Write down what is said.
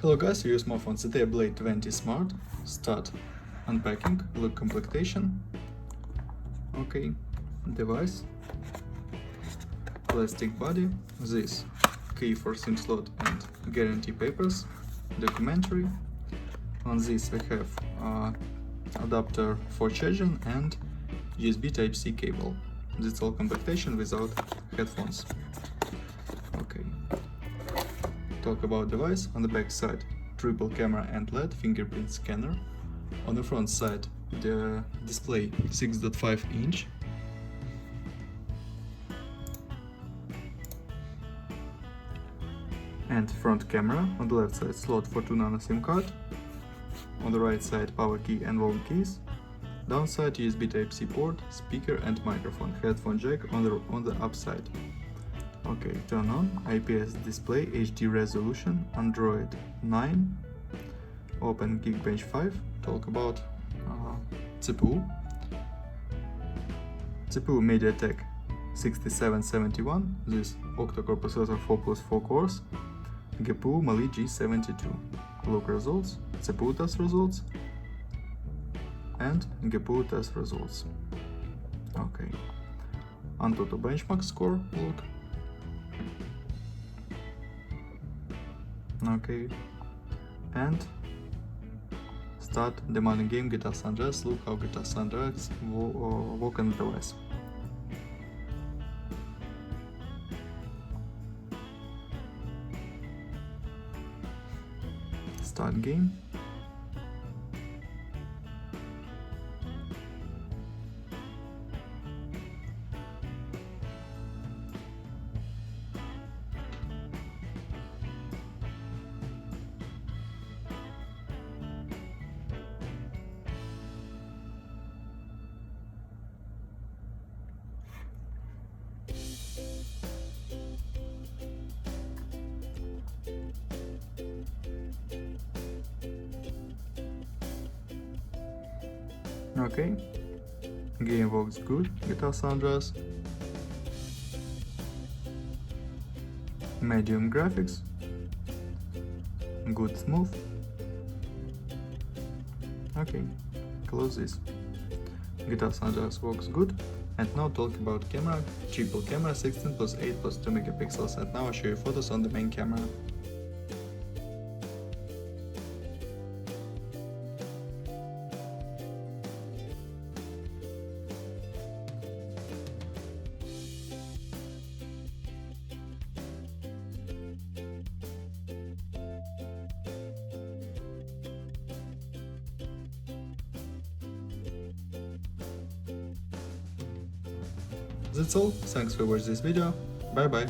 Hello guys, we use smartphone ZTE Balde 20 Smart. Start unpacking, look completion. Okay, device, plastic body, this key for SIM slot and guarantee papers, documentary. On this we have adapter for charging and USB Type-C cable. That's all completion without headphones. Okay. Talk about device. On the back side, triple camera and LED fingerprint scanner. On the front side, the display 6.5 inch. And front camera. On the left side, slot for 2 nano SIM card. On the right side, power key and volume keys. Downside, USB Type-C port, speaker and microphone. Headphone jack on the upside. Okay, turn on IPS display, HD resolution, Android 9, open Geekbench 5. Talk about CPU. CPU MediaTek 6771, this octa-core processor 4+4 cores, GPU Mali G72. Look results, CPU test results, and GPU test results. Okay, Antutu benchmark score, look. Okay, and start demanding game GTA San Andreas. Look how GTA San Andreas work on the device. Start game. Okay, game works good, GTA San Andreas. Medium graphics, good smooth. Okay, close this. GTA San Andreas works good. And now talk about camera, triple camera 16+8+2 megapixels, and now I'll show you photos on the main camera. That's all, thanks for watching this video, bye bye.